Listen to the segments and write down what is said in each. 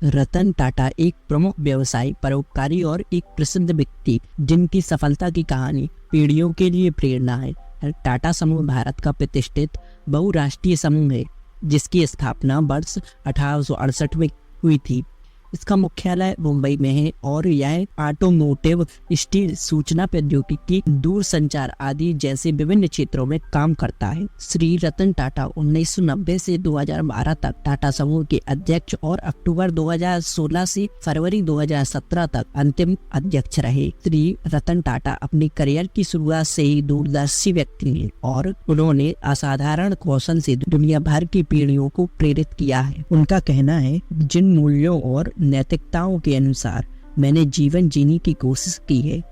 रतन टाटा एक प्रमुख व्यवसायी, परोपकारी और एक प्रसिद्ध व्यक्ति जिनकी सफलता की कहानी पीढ़ियों के लिए प्रेरणा है। टाटा समूह भारत का प्रतिष्ठित बहुराष्ट्रीय समूह है जिसकी स्थापना वर्ष 1868 में हुई थी। इसका मुख्यालय मुंबई में है और यह ऑटोमोटिव, स्टील, सूचना प्रौद्योगिकी, दूरसंचार आदि जैसे विभिन्न क्षेत्रों में काम करता है। श्री रतन टाटा 1990 से 2012 तक टाटा समूह के अध्यक्ष और अक्टूबर 2016 से फरवरी 2017 तक अंतिम अध्यक्ष रहे। श्री रतन टाटा अपनी करियर की शुरुआत से ही दूरदर्शी व्यक्ति हैं और उन्होंने असाधारण कौशल से दुनिया भर की पीढ़ियों को प्रेरित किया है। उनका कहना है, जिन मूल्यों और नैतिकताओं के अनुसार मैंने जीवन जीने की कोशिश की है,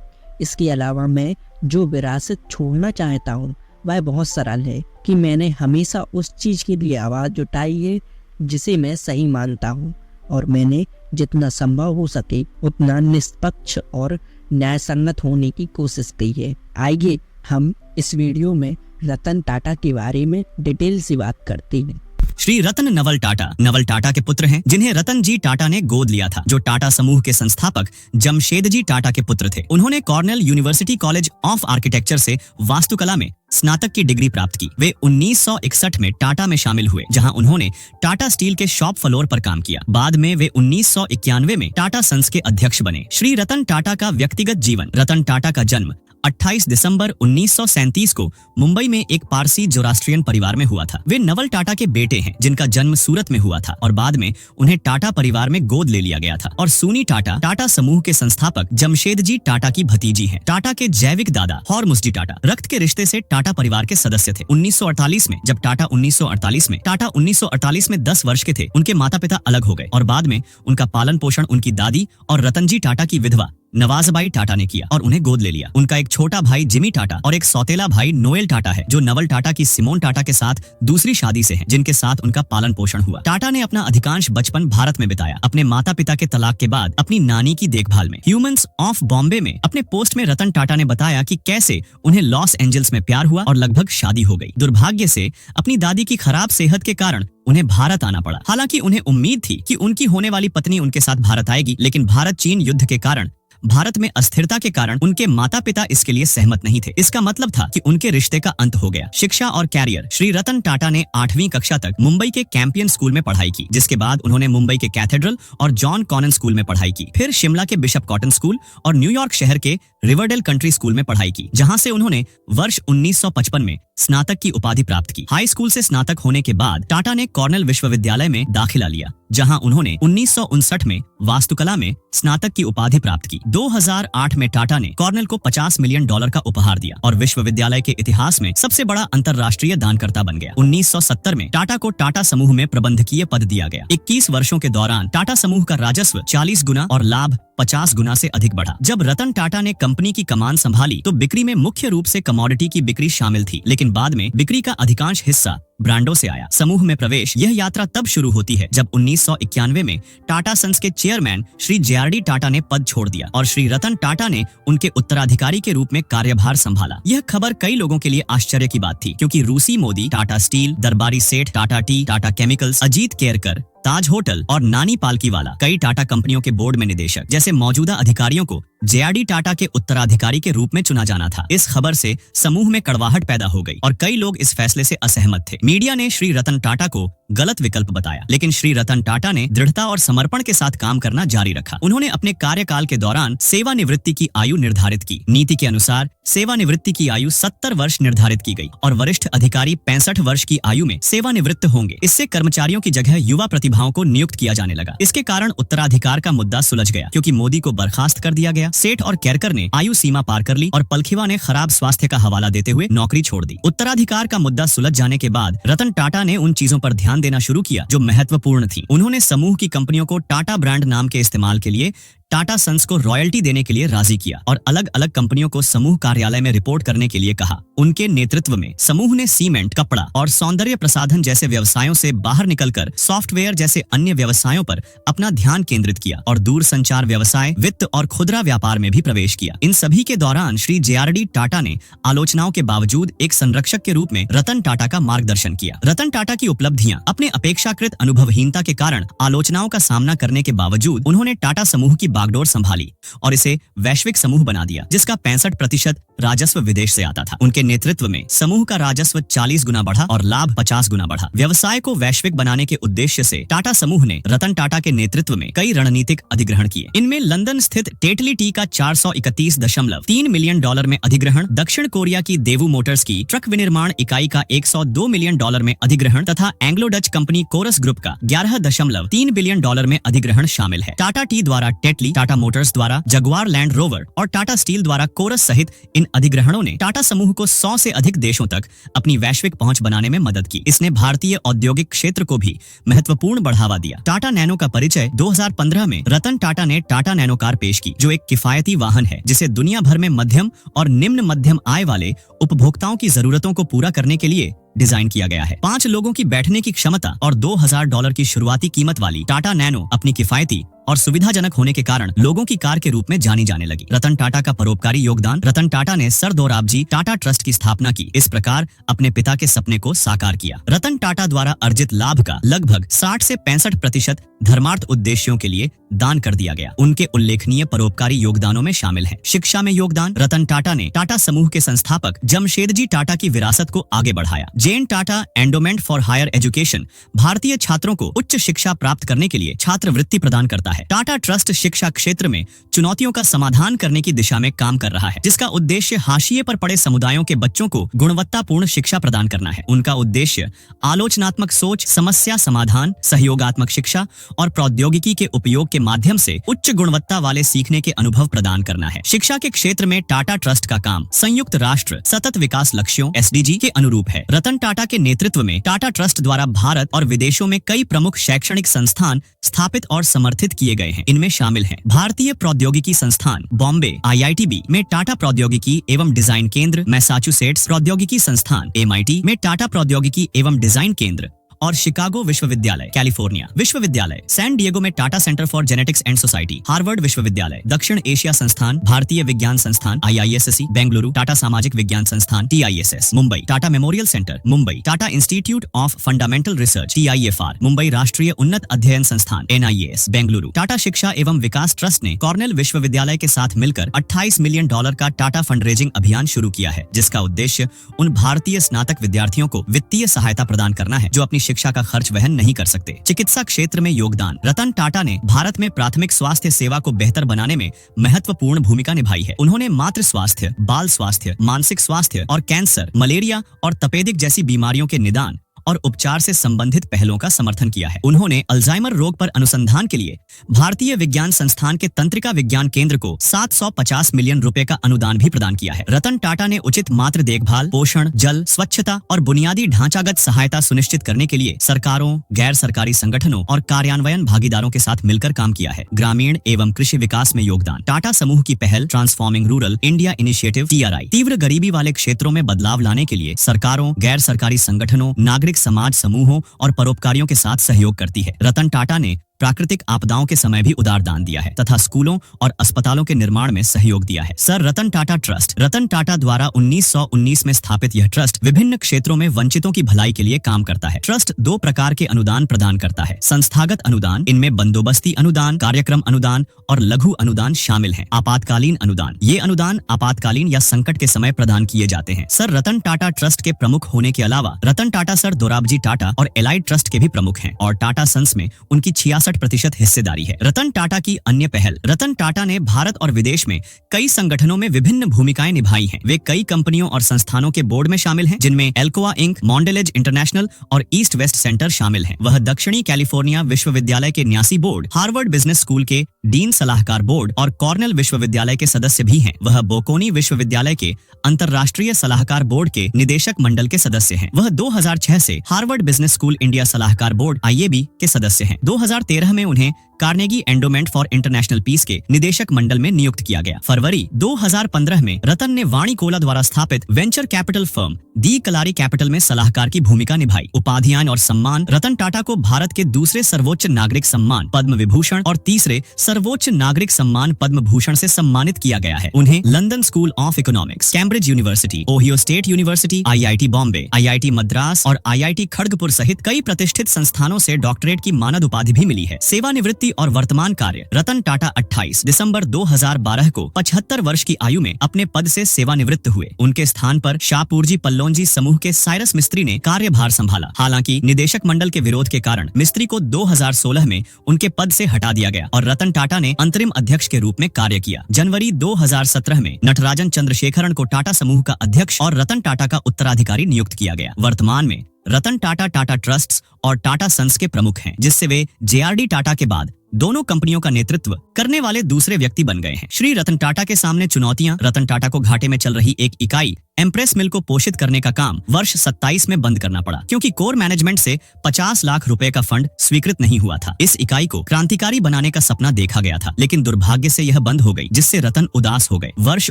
इसके अलावा मैं जो विरासत छोड़ना चाहता हूँ वह बहुत सरल है कि मैंने हमेशा उस चीज के लिए आवाज उठाई है जिसे मैं सही मानता हूँ और मैंने जितना संभव हो सके उतना निष्पक्ष और न्यायसंगत होने की कोशिश की है। आइए हम इस वीडियो में रतन टाटा के बारे में डिटेल से बात करते हैं। श्री रतन नवल टाटा के पुत्र हैं जिन्हें रतन जी टाटा ने गोद लिया था, जो टाटा समूह के संस्थापक जमशेद जी टाटा के पुत्र थे। उन्होंने Cornell university college of architecture से वास्तुकला में स्नातक की डिग्री प्राप्त की। वे 1961 में टाटा में शामिल हुए, जहां उन्होंने टाटा स्टील के शॉप फ्लोर पर काम किया। बाद में वे 1991 में टाटा सन्स के अध्यक्ष बने। श्री रतन टाटा का व्यक्तिगत जीवन। रतन टाटा का जन्म 28 दिसंबर 1937 को मुंबई में एक पारसी जोरास्ट्रियन परिवार में हुआ था। वे नवल टाटा के बेटे हैं जिनका जन्म सूरत में हुआ था और बाद में उन्हें टाटा परिवार में गोद ले लिया गया था। और सूनी टाटा टाटा समूह के संस्थापक जमशेद जी टाटा की भतीजी हैं। टाटा के जैविक दादा हॉर्मुस जी टाटा रक्त के रिश्ते से टाटा परिवार के सदस्य थे। 1948 में जब टाटा 1948 में 10 वर्ष के थे, उनके माता पिता अलग हो गए और बाद में उनका पालन पोषण उनकी दादी और रतन जी टाटा की विधवा नवाजबाई टाटा ने किया और उन्हें गोद ले लिया। उनका एक छोटा भाई जिमी टाटा और एक सौतेला भाई नोएल टाटा है, जो नवल टाटा की सिमोन टाटा के साथ दूसरी शादी से है, जिनके साथ उनका पालन पोषण हुआ। टाटा ने अपना अधिकांश बचपन भारत में बिताया। अपने माता पिता के तलाक के बाद अपनी नानी की देखभाल में। ह्यूमंस ऑफ बॉम्बे में अपने पोस्ट में रतन टाटा ने बताया कि कैसे उन्हें लॉस एंजल्स में प्यार हुआ और लगभग शादी हो गई। दुर्भाग्य से अपनी दादी की खराब सेहत के कारण उन्हें भारत आना पड़ा। हालांकि उन्हें उम्मीद थी कि उनकी होने वाली पत्नी उनके साथ भारत आएगी, लेकिन भारत चीन युद्ध के कारण, भारत में अस्थिरता के कारण उनके माता पिता इसके लिए सहमत नहीं थे। इसका मतलब था कि उनके रिश्ते का अंत हो गया। शिक्षा और कैरियर। श्री रतन टाटा ने 8वीं कक्षा तक मुंबई के कैंपियन स्कूल में पढ़ाई की, जिसके बाद उन्होंने मुंबई के कैथेड्रल और जॉन कॉनन स्कूल में पढ़ाई की। फिर शिमला के बिशप कॉटन स्कूल और न्यूयॉर्क शहर के रिवरडेल कंट्री स्कूल में पढ़ाई की, जहां से उन्होंने वर्ष 1955 में स्नातक की उपाधि प्राप्त की। हाई स्कूल से स्नातक होने के बाद टाटा ने कॉर्नेल विश्वविद्यालय में दाखिला लिया, जहां उन्होंने 1959 में वास्तुकला में स्नातक की उपाधि प्राप्त की। 2008 में टाटा ने कॉर्नेल को $50 मिलियन का उपहार दिया और विश्वविद्यालय के इतिहास में सबसे बड़ा अंतर्राष्ट्रीय दानकर्ता बन गया। 1970 में टाटा को टाटा समूह में प्रबंधकीय पद दिया गया। 21 वर्षों के दौरान टाटा समूह का राजस्व 40 गुना और लाभ 50 गुना से अधिक बढ़ा। जब रतन टाटा ने कंपनी की कमान संभाली तो बिक्री में मुख्य रूप से कमोडिटी की बिक्री शामिल थी, लेकिन बाद में बिक्री का अधिकांश हिस्सा ब्रांडों से आया। समूह में प्रवेश। यह यात्रा तब शुरू होती है जब 1991 में टाटा सन्स के चेयरमैन श्री JRD टाटा ने पद छोड़ दिया और श्री रतन टाटा ने उनके उत्तराधिकारी के रूप में कार्यभार संभाला। यह खबर कई लोगों के लिए आश्चर्य की बात थी, क्योंकि रूसी मोदी, टाटा स्टील, दरबारी सेठ, टाटा टी, टाटा केमिकल्स, अजीत केयरकर, ताज होटल और नानी पालकीवाला, कई टाटा कंपनियों के बोर्ड में निदेशक जैसे मौजूदा अधिकारियों को JRD टाटा के उत्तराधिकारी के रूप में चुना जाना था। इस खबर से समूह में कड़वाहट पैदा हो गई और कई लोग इस फैसले से असहमत थे। मीडिया ने श्री रतन टाटा को गलत विकल्प बताया, लेकिन श्री रतन टाटा ने दृढ़ता और समर्पण के साथ काम करना जारी रखा। उन्होंने अपने कार्यकाल के दौरान सेवानिवृत्ति की आयु निर्धारित की। नीति के अनुसार सेवानिवृत्ति की आयु 70 वर्ष निर्धारित की गई और वरिष्ठ अधिकारी 65 वर्ष की आयु में सेवानिवृत्त होंगे। इससे कर्मचारियों की जगह युवा प्रतिभाओं को नियुक्त किया जाने लगा। इसके कारण उत्तराधिकार का मुद्दा सुलझ गया, क्योंकि मोदी को बर्खास्त कर दिया गया। सेठ और केरकर ने आयु सीमा पार कर ली और पलखीवा ने खराब स्वास्थ्य का हवाला देते हुए नौकरी छोड़ दी। उत्तराधिकार का मुद्दा सुलझ जाने के बाद रतन टाटा ने उन चीजों पर ध्यान देना शुरू किया जो महत्वपूर्ण थी। उन्होंने समूह की कंपनियों को टाटा ब्रांड नाम के इस्तेमाल के लिए टाटा सन्स को रॉयल्टी देने के लिए राजी किया और अलग अलग कंपनियों को समूह कार्यालय में रिपोर्ट करने के लिए कहा। उनके नेतृत्व में समूह ने सीमेंट, कपड़ा और सौंदर्य प्रसाधन जैसे व्यवसायों से बाहर निकलकर सॉफ्टवेयर जैसे अन्य व्यवसायों पर अपना ध्यान केंद्रित किया और दूरसंचार व्यवसाय, वित्त और खुदरा व्यापार में भी प्रवेश किया। इन सभी के दौरान श्री JRD टाटा ने आलोचनाओं के बावजूद एक संरक्षक के रूप में रतन टाटा का मार्गदर्शन किया। रतन टाटा की उपलब्धियां अपने अपेक्षाकृत अनुभवहीनता के कारण आलोचनाओं का सामना करने के बावजूद उन्होंने टाटा समूह की बागडोर संभाली और इसे वैश्विक समूह बना दिया, जिसका 65% राजस्व विदेश से आता था। उनके नेतृत्व में समूह का राजस्व 40 गुना बढ़ा और लाभ 50 गुना बढ़ा। व्यवसाय को वैश्विक बनाने के उद्देश्य से टाटा समूह ने रतन टाटा के नेतृत्व में कई रणनीतिक अधिग्रहण किए। इनमें लंदन स्थित टेटली टी का $431.3 मिलियन में अधिग्रहण, दक्षिण कोरिया की देवू मोटर्स की ट्रक विनिर्माण इकाई का $102 मिलियन में अधिग्रहण तथा Anglo Dutch company Corus group का $11.3 बिलियन में अधिग्रहण शामिल है। टाटा टी द्वारा टेटली, टाटा मोटर्स द्वारा जगुआर लैंड रोवर और टाटा स्टील द्वारा कोरस सहित इन अधिग्रहणों ने टाटा समूह को 100 से अधिक देशों तक अपनी वैश्विक पहुंच बनाने में मदद की। इसने भारतीय औद्योगिक क्षेत्र को भी महत्वपूर्ण बढ़ावा दिया। टाटा नैनो का परिचय 2015 में रतन टाटा ने टाटा नैनो कार पेश की, जो एक किफायती वाहन है जिसे दुनिया भर में मध्यम और निम्न मध्यम आय वाले उपभोक्ताओं की जरूरतों को पूरा करने के लिए डिजाइन किया गया है। 5 लोगों की बैठने की क्षमता और $2000 की शुरुआती कीमत वाली टाटा नैनो अपनी किफायती और सुविधाजनक होने के कारण लोगों की कार के रूप में जानी जाने लगी। रतन टाटा का परोपकारी योगदान। रतन टाटा ने सर दोराबजी टाटा ट्रस्ट की स्थापना की, इस प्रकार अपने पिता के सपने को साकार किया। रतन टाटा द्वारा अर्जित लाभ का लगभग 60 से 65% धर्मार्थ उद्देश्यों के लिए दान कर दिया गया। उनके उल्लेखनीय परोपकारी योगदानों में शामिल हैं शिक्षा में योगदान। रतन टाटा ने टाटा समूह के संस्थापक जमशेदजी टाटा की विरासत को आगे बढ़ाया। J N Tata endowment for higher education भारतीय छात्रों को उच्च शिक्षा प्राप्त करने के लिए छात्रवृत्ति प्रदान करता है। टाटा ट्रस्ट शिक्षा क्षेत्र में चुनौतियों का समाधान करने की दिशा में काम कर रहा है, जिसका उद्देश्य हाशिए पर पड़े समुदायों के बच्चों को गुणवत्तापूर्ण शिक्षा प्रदान करना है। उनका उद्देश्य आलोचनात्मक सोच, समस्या समाधान, सहयोगात्मक शिक्षा और प्रौद्योगिकी के उपयोग के माध्यम से उच्च गुणवत्ता वाले सीखने के अनुभव प्रदान करना है। शिक्षा के क्षेत्र में टाटा ट्रस्ट का काम संयुक्त राष्ट्र सतत विकास लक्ष्यों SDG के अनुरूप है। रतन टाटा के नेतृत्व में टाटा ट्रस्ट द्वारा भारत और विदेशों में कई प्रमुख शैक्षणिक संस्थान स्थापित और समर्थित किए गए हैं। इनमें शामिल हैं भारतीय प्रौद्योगिकी संस्थान बॉम्बे IITB में टाटा प्रौद्योगिकी एवं डिजाइन केंद्र, मैसाचुसेट्स प्रौद्योगिकी संस्थान MIT में टाटा प्रौद्योगिकी एवं डिजाइन केंद्र और शिकागो विश्वविद्यालय कैलिफोर्निया विश्वविद्यालय, सैन डिएगो में Tata centre for genetics and society, Harvard विश्वविद्यालय, दक्षिण एशिया संस्थान, भारतीय विज्ञान संस्थान IISc बेंगलुरु, टाटा सामाजिक विज्ञान संस्थान TISS Mumbai, Tata memorial centre Mumbai, Tata institute of fundamental research TIFR Mumbai, राष्ट्रीय उन्नत अध्ययन संस्थान NIAS बेंगलुरु। टाटा शिक्षा एवं विकास ट्रस्ट ने कॉर्नेल विश्वविद्यालय के साथ मिलकर $28 मिलियन का टाटा फंडरेजिंग अभियान शुरू किया है, जिसका उद्देश्य उन भारतीय स्नातक विद्यार्थियों को वित्तीय सहायता प्रदान करना है जो अपनी शिक्षा का खर्च वहन नहीं कर सकते। चिकित्सा क्षेत्र में योगदान। रतन टाटा ने भारत में प्राथमिक स्वास्थ्य सेवा को बेहतर बनाने में महत्वपूर्ण भूमिका निभाई है। उन्होंने मातृ स्वास्थ्य, बाल स्वास्थ्य, मानसिक स्वास्थ्य और कैंसर, मलेरिया और तपेदिक जैसी बीमारियों के निदान और उपचार से संबंधित पहलों का समर्थन किया है। उन्होंने अल्जाइमर रोग पर अनुसंधान के लिए भारतीय विज्ञान संस्थान के तंत्रिका विज्ञान केंद्र को $750 मिलियन का अनुदान भी प्रदान किया है। रतन टाटा ने उचित मातृ देखभाल, पोषण, जल, स्वच्छता और बुनियादी ढांचागत सहायता सुनिश्चित करने के लिए सरकारों, गैर सरकारी संगठनों और कार्यान्वयन भागीदारों के साथ मिलकर काम किया है। ग्रामीण एवं कृषि विकास में योगदान। टाटा समूह की पहल transforming rural India initiative TRI तीव्र गरीबी वाले क्षेत्रों में बदलाव लाने के लिए सरकारों, गैर सरकारी संगठनों, नागरिक समाज समूहों और परोपकारियों के साथ सहयोग करती है। रतन टाटा ने प्राकृतिक आपदाओं के समय भी उदार दान दिया है तथा स्कूलों और अस्पतालों के निर्माण में सहयोग दिया है। Sir Ratan Tata trust. रतन टाटा द्वारा 1919 में स्थापित यह ट्रस्ट विभिन्न क्षेत्रों में वंचितों की भलाई के लिए काम करता है। ट्रस्ट 2 प्रकार के अनुदान प्रदान करता है। संस्थागत अनुदान, इनमें बंदोबस्ती अनुदान, कार्यक्रम अनुदान और लघु अनुदान शामिल हैं। आपातकालीन अनुदान, ये अनुदान आपातकालीन या संकट के समय प्रदान किए जाते हैं। सर रतन टाटा ट्रस्ट के प्रमुख होने के अलावा रतन टाटा सर दोराबजी टाटा और एलाइड ट्रस्ट के भी प्रमुख हैं और टाटा सन्स में उनकी 66% हिस्सेदारी है। रतन टाटा की अन्य पहल। रतन टाटा ने भारत और विदेश में कई संगठनों में विभिन्न भूमिकाएं निभाई हैं। वे कई कंपनियों और संस्थानों के बोर्ड में शामिल हैं, जिनमें एल्कोआ इंक, मॉन्डेलेज इंटरनेशनल और ईस्ट वेस्ट सेंटर शामिल हैं। वह दक्षिणी कैलिफोर्निया विश्वविद्यालय के न्यासी बोर्ड, हार्वर्ड बिजनेस स्कूल के डीन सलाहकार बोर्ड और कॉर्नेल विश्वविद्यालय के सदस्य भी हैं। वह बोकोनी विश्वविद्यालय के अंतर्राष्ट्रीय सलाहकार बोर्ड के निदेशक मंडल के सदस्य हैं। वह 2006 से हार्वर्ड बिजनेस स्कूल इंडिया सलाहकार बोर्ड IAB के सदस्य हैं। 2013 में उन्हें Carnegie endowment for international peace के निदेशक मंडल में नियुक्त किया गया। फरवरी 2015 में रतन ने वाणी कोला द्वारा स्थापित वेंचर कैपिटल फर्म दी कलारी कैपिटल में सलाहकार की भूमिका निभाई। उपाधियां और सम्मान: रतन टाटा को भारत के दूसरे सर्वोच्च नागरिक सम्मान पद्म विभूषण और तीसरे सर्वोच्च नागरिक सम्मान पद्म भूषण से सम्मानित किया गया है। उन्हें London school of economics, Cambridge university, Ohio state university, IIT Bombay, IIT Madras और IIT खड़गपुर सहित कई प्रतिष्ठित संस्थानों से डॉक्टरेट की मानद उपाधि भी मिली है। सेवानिवृत्ति और वर्तमान कार्य: रतन टाटा 28 दिसंबर 2012 को 75 वर्ष की आयु में अपने पद से सेवानिवृत्त हुए। उनके स्थान पर शाहपुरजी पल्लौंजी समूह के साइरस मिस्त्री ने कार्यभार संभाला। हालांकि निदेशक मंडल के विरोध के कारण मिस्त्री को 2016 में उनके पद से हटा दिया गया और रतन टाटा ने अंतरिम अध्यक्ष के रूप में कार्य किया। जनवरी 2017 में नटराजन चंद्रशेखरन को टाटा समूह का अध्यक्ष और रतन टाटा का उत्तराधिकारी नियुक्त किया गया। वर्तमान में रतन टाटा टाटा ट्रस्ट्स और टाटा सन्स के प्रमुख हैं, जिससे वे JRD टाटा के बाद दोनों कंपनियों का नेतृत्व करने वाले दूसरे व्यक्ति बन गए हैं। श्री रतन टाटा के सामने चुनौतियां: रतन टाटा को घाटे में चल रही एक इकाई एम्प्रेस मिल को पोषित करने का काम वर्ष 27 में बंद करना पड़ा, क्योंकि कोर मैनेजमेंट से 50 लाख रुपए का फंड स्वीकृत नहीं हुआ था। इस इकाई को क्रांतिकारी बनाने का सपना देखा गया था, लेकिन दुर्भाग्य से यह बंद हो गई, जिससे रतन उदास हो गए। वर्ष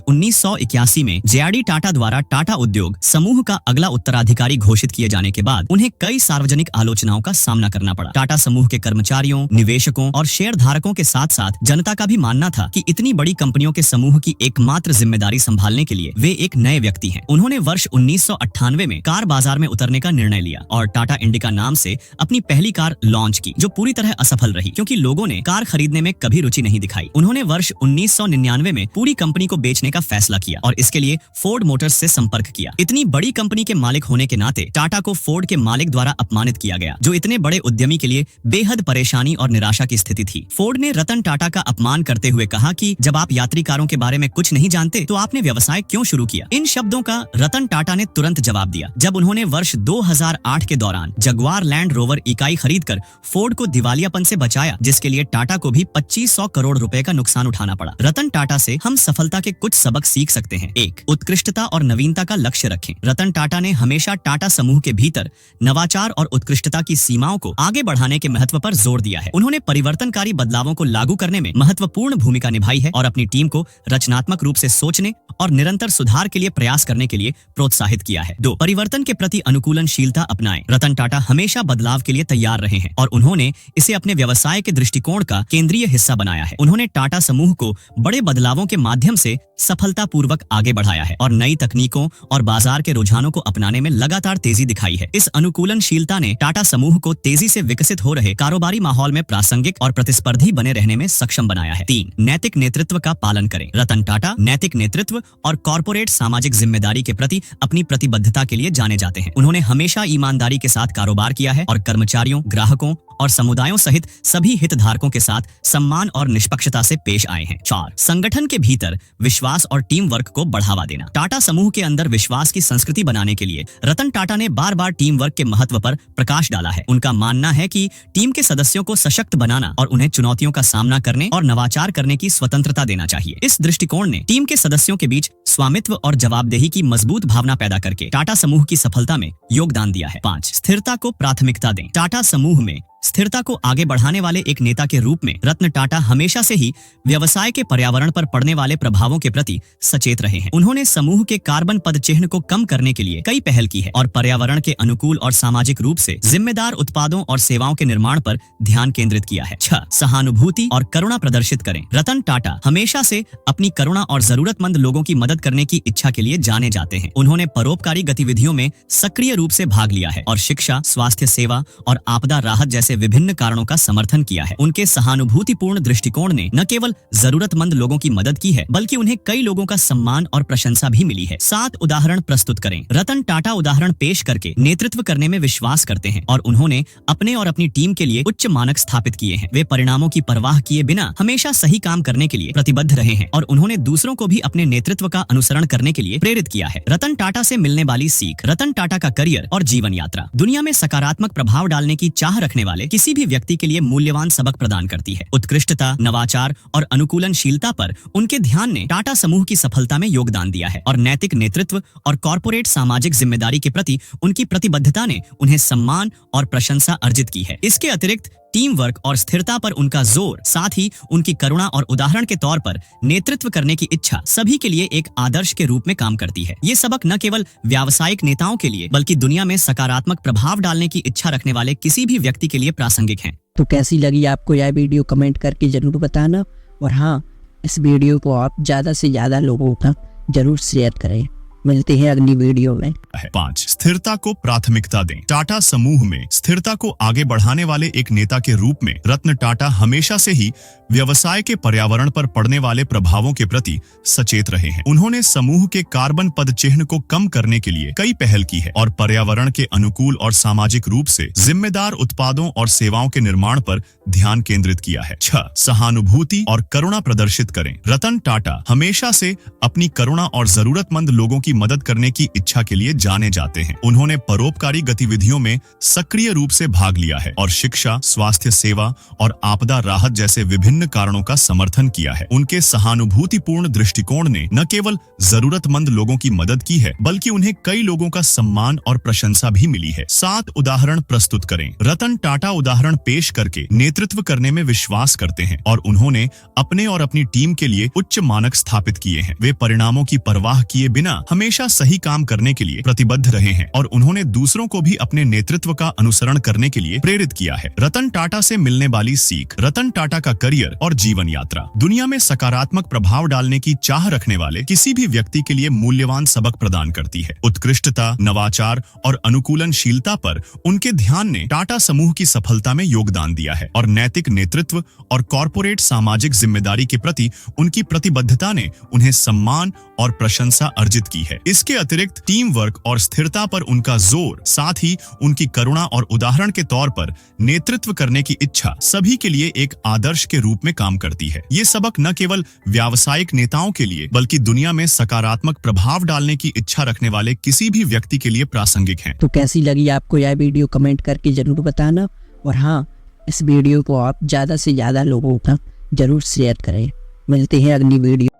1981 में JRD टाटा द्वारा टाटा उद्योग समूह का अगला उत्तराधिकारी घोषित किए जाने के बाद उन्हें कई सार्वजनिक आलोचनाओं का सामना करना पड़ा। टाटा समूह के कर्मचारियों, निवेशकों और शेयर धारकों के साथ साथ जनता का भी मानना था कि इतनी बड़ी कंपनियों के समूह की एकमात्र जिम्मेदारी संभालने के लिए वे एक नए व्यक्ति हैं। उन्होंने वर्ष 1998 में कार बाजार में उतरने का निर्णय लिया और टाटा इंडिका नाम से अपनी पहली कार लॉन्च की, जो पूरी तरह असफल रही, क्योंकि लोगों ने कार खरीदने में कभी रुचि नहीं दिखाई। उन्होंने वर्ष 1999 में पूरी कंपनी को बेचने का फैसला किया और इसके लिए फोर्ड मोटर्स से संपर्क किया। इतनी बड़ी कंपनी के मालिक होने के नाते टाटा को फोर्ड के मालिक द्वारा अपमानित किया गया, जो इतने बड़े उद्यमी के लिए बेहद परेशानी और निराशा की स्थिति थी। फोर्ड ने रतन टाटा का अपमान करते हुए कहा कि जब आप यात्री कारों के बारे में कुछ नहीं जानते तो आपने व्यवसाय क्यों शुरू किया। इन शब्दों का रतन टाटा ने तुरंत जवाब दिया जब उन्होंने वर्ष 2008 के दौरान जगुआर लैंड रोवर इकाई खरीदकर फोर्ड को दिवालियापन से बचाया, जिसके लिए टाटा को भी 2500 करोड़ रुपए का नुकसान उठाना पड़ा। रतन टाटा से हम सफलता के कुछ सबक सीख सकते हैं। 1. उत्कृष्टता और नवीनता का लक्ष्य रखें। रतन टाटा ने हमेशा टाटा समूह के भीतर नवाचार और उत्कृष्टता की सीमाओं को आगे बढ़ाने के महत्व पर जोर दिया है। उन्होंने परिवर्तनकारी बदलावों को लागू करने में महत्वपूर्ण भूमिका निभाई है और अपनी टीम को रचनात्मक रूप से सोचने और निरंतर सुधार के लिए प्रयास करने के लिए प्रोत्साहित किया है। 2. परिवर्तन के प्रति अनुकूलनशीलता अपनाएं। रतन टाटा हमेशा बदलाव के लिए तैयार रहे हैं और उन्होंने इसे अपने व्यवसाय के दृष्टिकोण का केंद्रीय हिस्सा बनाया है। उन्होंने टाटा समूह को बड़े बदलावों के माध्यम से सफलतापूर्वक आगे बढ़ाया है और नई तकनीकों और बाजार के रुझानों को अपनाने में लगातार तेजी दिखाई है। इस अनुकूलनशीलता ने टाटा समूह को तेजी से विकसित हो रहे कारोबारी माहौल में प्रासंगिक और प्रतिस्पर्धी बने रहने में सक्षम बनाया है। 3. नैतिक नेतृत्व का पालन करें। रतन टाटा नैतिक नेतृत्व और कॉर्पोरेट सामाजिक जिम्मेदारी के प्रति अपनी प्रतिबद्धता के लिए जाने जाते हैं। उन्होंने हमेशा ईमानदारी के साथ कारोबार किया है और कर्मचारियों, ग्राहकों और समुदायों सहित सभी हितधारकों के साथ सम्मान और निष्पक्षता से पेश आए हैं। 4. संगठन के भीतर विश्वास और टीम वर्क को बढ़ावा देना। टाटा समूह के अंदर विश्वास की संस्कृति बनाने के लिए रतन टाटा ने बार बार टीम वर्क के महत्व पर प्रकाश डाला है। उनका मानना है कि टीम के सदस्यों को सशक्त बनाना और उन्हें चुनौतियों का सामना करने और नवाचार करने की स्वतंत्रता देना चाहिए। इस दृष्टिकोण ने टीम के सदस्यों के बीच स्वामित्व और जवाबदेही की मजबूत भावना पैदा करके टाटा समूह की सफलता में योगदान दिया है। 5. स्थिरता को प्राथमिकता दें। टाटा समूह में स्थिरता को आगे बढ़ाने वाले एक नेता के रूप में रत्न टाटा हमेशा से ही व्यवसाय के पर्यावरण पर पड़ने वाले प्रभावों के प्रति सचेत रहे हैं। उन्होंने समूह के कार्बन पदचिह्न को कम करने के लिए कई पहल की है और पर्यावरण के अनुकूल और सामाजिक रूप से जिम्मेदार उत्पादों और सेवाओं के निर्माण पर ध्यान केंद्रित किया है। 6. सहानुभूति और करुणा प्रदर्शित करें। रतन टाटा हमेशा से अपनी करुणा और जरूरतमंद लोगों की मदद करने की इच्छा के लिए जाने जाते हैं। उन्होंने परोपकारी गतिविधियों में सक्रिय रूप से भाग लिया है और शिक्षा, स्वास्थ्य सेवा और आपदा राहत जैसे विभिन्न कारणों का समर्थन किया है। उनके सहानुभूतिपूर्ण दृष्टिकोण ने न केवल जरूरतमंद लोगों की मदद की है बल्कि उन्हें कई लोगों का सम्मान और प्रशंसा भी मिली है। 7. उदाहरण प्रस्तुत करें। रतन टाटा उदाहरण पेश करके नेतृत्व करने में विश्वास करते हैं और उन्होंने अपने और अपनी टीम के लिए उच्च मानक स्थापित किए हैं। वे परिणामों की परवाह किए बिना हमेशा सही काम करने के लिए प्रतिबद्ध रहे हैं और उन्होंने दूसरों को भी अपने नेतृत्व का अनुसरण करने के लिए प्रेरित किया है। रतन टाटा से मिलने वाली सीख। रतन टाटा का करियर और जीवन यात्रा दुनिया में सकारात्मक प्रभाव डालने की चाह रखने वाले किसी भी व्यक्ति के लिए मूल्यवान सबक प्रदान करती है। उत्कृष्टता, नवाचार और अनुकूलनशीलता पर उनके ध्यान ने टाटा समूह की सफलता में योगदान दिया है और नैतिक नेतृत्व और कॉर्पोरेट सामाजिक जिम्मेदारी के प्रति उनकी प्रतिबद्धता ने उन्हें सम्मान और प्रशंसा अर्जित की है। इसके अतिरिक्त टीम वर्क और स्थिरता पर उनका जोर, साथ ही उनकी करुणा और उदाहरण के तौर पर नेतृत्व करने की इच्छा सभी के लिए एक आदर्श के रूप में काम करती है। ये सबक न केवल व्यावसायिक नेताओं के लिए बल्कि दुनिया में सकारात्मक प्रभाव डालने की इच्छा रखने वाले किसी भी व्यक्ति के लिए प्रासंगिक हैं। तो कैसी लगी आपको यह वीडियो कमेंट करके जरूर बताना, और हाँ, इस वीडियो को आप ज़्यादा से ज़्यादा लोगों तक जरूर शेयर करें। मिलते हैं अगली वीडियो में। 5. स्थिरता को प्राथमिकता दें। टाटा समूह में स्थिरता को आगे बढ़ाने वाले एक नेता के रूप में रतन टाटा हमेशा से ही व्यवसाय के पर्यावरण पर पड़ने वाले प्रभावों के प्रति सचेत रहे हैं। उन्होंने समूह के कार्बन पदचिह्न को कम करने के लिए कई पहल की है और पर्यावरण के अनुकूल और सामाजिक रूप से जिम्मेदार उत्पादों और सेवाओं के निर्माण पर ध्यान केंद्रित किया है। 6. सहानुभूति और करुणा प्रदर्शित करें। रतन टाटा हमेशा से अपनी करुणा और जरूरतमंद लोगों की मदद करने की इच्छा के लिए जाने जाते हैं। उन्होंने परोपकारी गतिविधियों में सक्रिय रूप से भाग लिया है और शिक्षा, स्वास्थ्य सेवा और आपदा राहत जैसे विभिन्न कारणों का समर्थन किया है। उनके सहानुभूतिपूर्ण दृष्टिकोण ने न केवल जरूरतमंद लोगों की मदद की है, बल्कि उन्हें कई लोगों का सम्मान और प्रशंसा भी मिली है। 7 उदाहरण प्रस्तुत करें। रतन टाटा उदाहरण पेश करके नेतृत्व करने में विश्वास करते हैं और उन्होंने अपने और अपनी टीम के लिए उच्च मानक स्थापित किए हैं। वे परिणामों की परवाह किए बिना हमेशा सही काम करने के लिए प्रतिबद्ध रहे हैं और उन्होंने दूसरों को भी अपने नेतृत्व का अनुसरण करने के लिए प्रेरित किया है। रतन टाटा से मिलने वाली सीख। रतन टाटा का करियर और जीवन यात्रा दुनिया में सकारात्मक प्रभाव डालने की चाह रखने वाले किसी भी व्यक्ति के लिए मूल्यवान सबक प्रदान करती है। उत्कृष्टता, नवाचार और अनुकूलनशीलता पर उनके ध्यान ने टाटा समूह की सफलता में योगदान दिया है और नैतिक नेतृत्व और कॉर्पोरेट सामाजिक जिम्मेदारी के प्रति उनकी प्रतिबद्धता ने उन्हें सम्मान और प्रशंसा अर्जित की है। इसके अतिरिक्त टीम वर्क और स्थिरता पर उनका जोर, साथ ही उनकी करुणा और उदाहरण के तौर पर नेतृत्व करने की इच्छा सभी के लिए एक आदर्श के रूप में काम करती है। ये सबक न केवल व्यावसायिक नेताओं के लिए बल्कि दुनिया में सकारात्मक प्रभाव डालने की इच्छा रखने वाले किसी भी व्यक्ति के लिए प्रासंगिक हैं। तो कैसी लगी आपको यह वीडियो कमेंट करके जरूर बताना, और हाँ, इस वीडियो को आप ज़्यादा से ज़्यादा लोगों तक जरूर शेयर करें। मिलते हैं अगली वीडियो।